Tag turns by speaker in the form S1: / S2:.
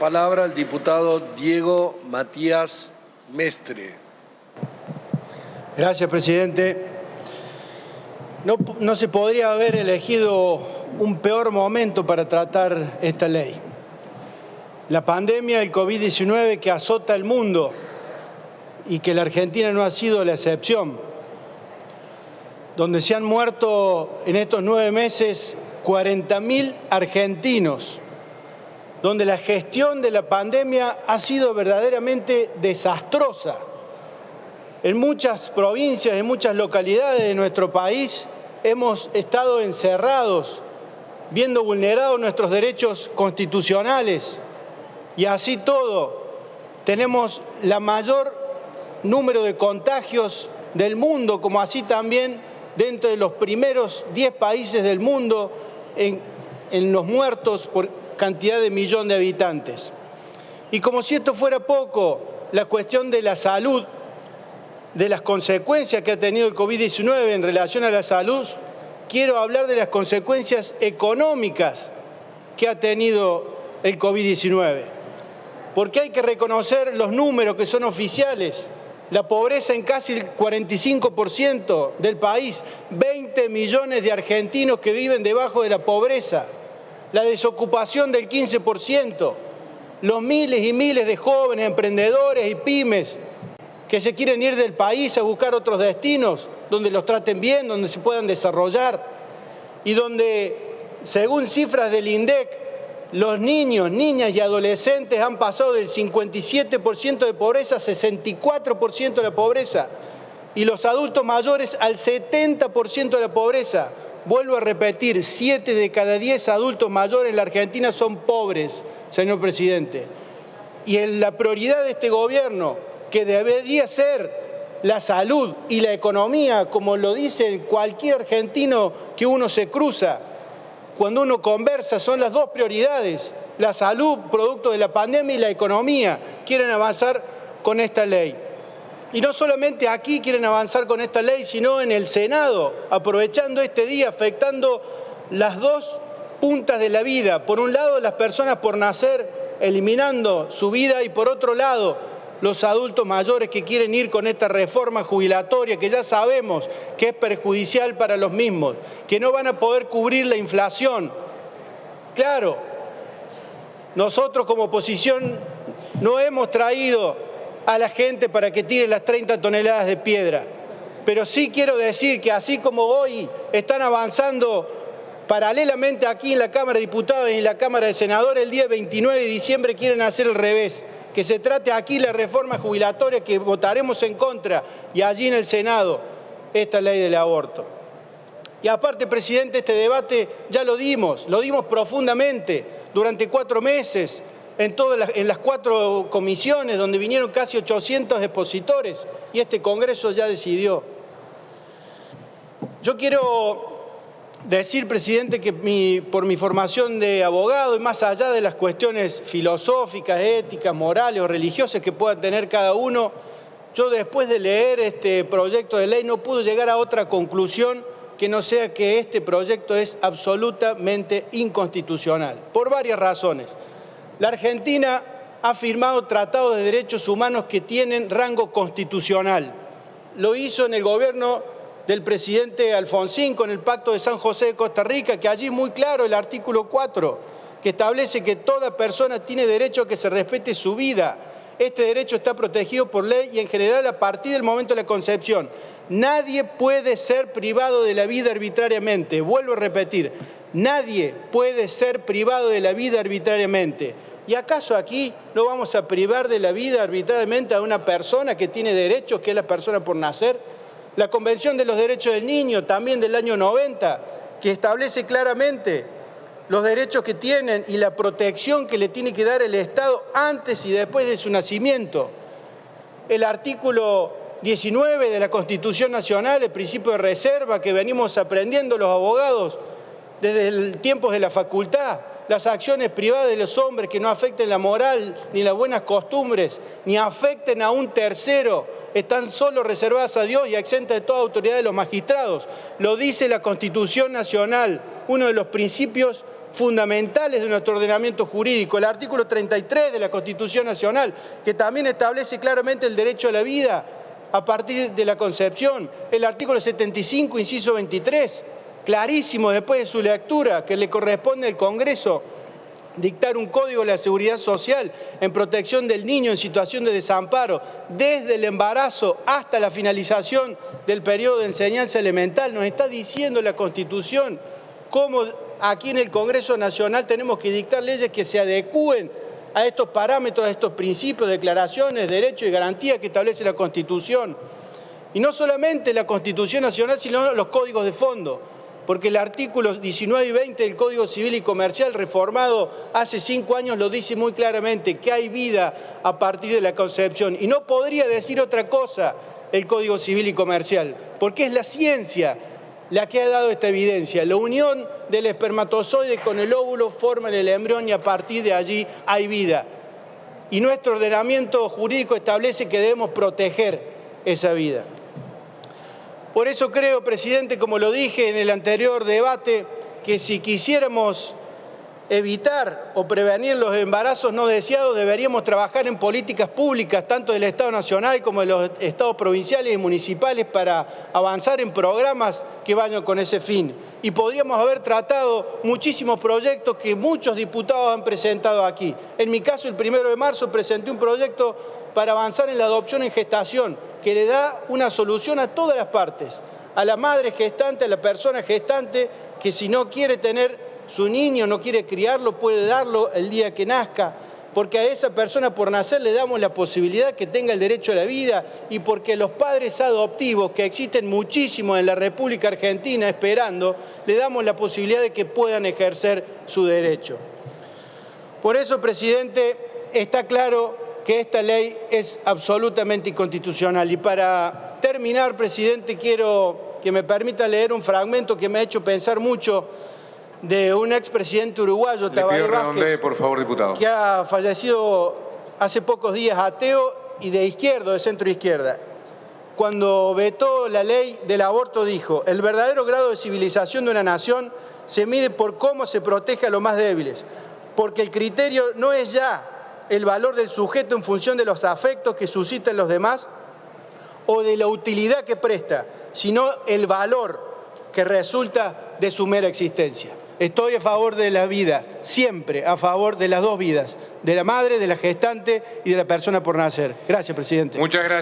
S1: Palabra al diputado Diego Matías Mestre.
S2: Gracias, presidente. No se podría haber elegido un peor momento para tratar esta ley. La pandemia del COVID-19 que azota el mundo y que la Argentina no ha sido la excepción, donde se han muerto en estos 9 meses 40.000 argentinos, donde la gestión de la pandemia ha sido verdaderamente desastrosa. En muchas provincias, en muchas localidades de nuestro país hemos estado encerrados, viendo vulnerados nuestros derechos constitucionales y así todo tenemos la mayor número de contagios del mundo, como así también dentro de los primeros 10 países del mundo en los muertos por cantidad de millón de habitantes. Y como si esto fuera poco, la cuestión de la salud, de las consecuencias que ha tenido el COVID-19 en relación a la salud, quiero hablar de las consecuencias económicas que ha tenido el COVID-19. Porque hay que reconocer los números que son oficiales. La pobreza en casi el 45% del país, 20 millones de argentinos que viven debajo de la pobreza, la desocupación del 15%, los miles y miles de jóvenes emprendedores y pymes que se quieren ir del país a buscar otros destinos donde los traten bien, donde se puedan desarrollar y donde, según cifras del INDEC, los niños, niñas y adolescentes han pasado del 57% de pobreza a 64% de la pobreza y los adultos mayores al 70% de la pobreza. Vuelvo a repetir, 7 de cada 10 adultos mayores en la Argentina son pobres, señor presidente. Y en la prioridad de este gobierno, que debería ser la salud y la economía, como lo dice cualquier argentino que uno se cruza, cuando uno conversa, son las dos prioridades, la salud producto de la pandemia y la economía, quieren avanzar con esta ley. Y no solamente aquí quieren avanzar con esta ley, sino en el Senado, aprovechando este día, afectando las dos puntas de la vida. Por un lado, las personas por nacer, eliminando su vida, y por otro lado, los adultos mayores que quieren ir con esta reforma jubilatoria que ya sabemos que es perjudicial para los mismos, que no van a poder cubrir la inflación. Claro, nosotros como oposición no hemos traído a la gente para que tire las 30 toneladas de piedra, pero sí quiero decir que así como hoy están avanzando paralelamente aquí en la Cámara de Diputados y en la Cámara de Senadores, el día 29 de diciembre quieren hacer el revés, que se trate aquí la reforma jubilatoria que votaremos en contra y allí en el Senado esta ley del aborto. Y aparte, presidente, este debate ya lo dimos profundamente durante 4 meses en las 4 comisiones donde vinieron casi 800 expositores y este Congreso ya decidió. Yo quiero decir, presidente, que por mi formación de abogado y más allá de las cuestiones filosóficas, éticas, morales o religiosas que pueda tener cada uno, yo después de leer este proyecto de ley no pude llegar a otra conclusión que no sea que este proyecto es absolutamente inconstitucional, por varias razones. La Argentina ha firmado tratados de derechos humanos que tienen rango constitucional. Lo hizo en el gobierno del presidente Alfonsín con el Pacto de San José de Costa Rica, que allí muy claro el artículo 4, que establece que toda persona tiene derecho a que se respete su vida. Este derecho está protegido por ley y en general a partir del momento de la concepción. Nadie puede ser privado de la vida arbitrariamente. Vuelvo a repetir, nadie puede ser privado de la vida arbitrariamente. ¿Y acaso aquí no vamos a privar de la vida arbitrariamente a una persona que tiene derechos, que es la persona por nacer? La Convención de los Derechos del Niño, también del año 90, que establece claramente los derechos que tienen y la protección que le tiene que dar el Estado antes y después de su nacimiento. El artículo 19 de la Constitución Nacional, el principio de reserva que venimos aprendiendo los abogados desde el tiempos de la facultad, las acciones privadas de los hombres que no afecten la moral ni las buenas costumbres, ni afecten a un tercero, están solo reservadas a Dios y exentas de toda autoridad de los magistrados. Lo dice la Constitución Nacional, uno de los principios fundamentales de nuestro ordenamiento jurídico. El artículo 33 de la Constitución Nacional, que también establece claramente el derecho a la vida a partir de la concepción. El artículo 75, inciso 23, clarísimo después de su lectura, que le corresponde al Congreso dictar un código de la seguridad social en protección del niño en situación de desamparo, desde el embarazo hasta la finalización del periodo de enseñanza elemental. Nos está diciendo la Constitución cómo aquí en el Congreso Nacional tenemos que dictar leyes que se adecúen a estos parámetros, a estos principios, declaraciones, derechos y garantías que establece la Constitución. Y no solamente la Constitución Nacional, sino los códigos de fondo, porque el artículo 19 y 20 del Código Civil y Comercial, reformado hace 5 años, lo dice muy claramente, que hay vida a partir de la concepción. Y no podría decir otra cosa el Código Civil y Comercial, porque es la ciencia la que ha dado esta evidencia. La unión del espermatozoide con el óvulo forman el embrión y a partir de allí hay vida. Y nuestro ordenamiento jurídico establece que debemos proteger esa vida. Por eso creo, presidente, como lo dije en el anterior debate, que si quisiéramos evitar o prevenir los embarazos no deseados, deberíamos trabajar en políticas públicas, tanto del Estado Nacional como de los estados provinciales y municipales, para avanzar en programas que vayan con ese fin. Y podríamos haber tratado muchísimos proyectos que muchos diputados han presentado aquí. En mi caso, el 1 de marzo presenté un proyecto para avanzar en la adopción en gestación, que le da una solución a todas las partes, a la madre gestante, a la persona gestante, que si no quiere tener su niño, no quiere criarlo, puede darlo el día que nazca, porque a esa persona por nacer le damos la posibilidad que tenga el derecho a la vida, y porque los padres adoptivos, que existen muchísimos en la República Argentina esperando, le damos la posibilidad de que puedan ejercer su derecho. Por eso, presidente, está claro que esta ley es absolutamente inconstitucional. Y para terminar, presidente, quiero que me permita leer un fragmento que me ha hecho pensar mucho, de un expresidente uruguayo, Tabaré Vázquez,
S3: por favor, diputado,
S2: que ha fallecido hace pocos días, ateo y de izquierda, de centro izquierda. Cuando vetó la ley del aborto dijo: el verdadero grado de civilización de una nación se mide por cómo se protege a los más débiles, porque el criterio no es ya el valor del sujeto en función de los afectos que suscitan los demás o de la utilidad que presta, sino el valor que resulta de su mera existencia. Estoy a favor de la vida, siempre a favor de las dos vidas, de la madre, de la gestante y de la persona por nacer. Gracias, presidente.
S3: muchas gracias.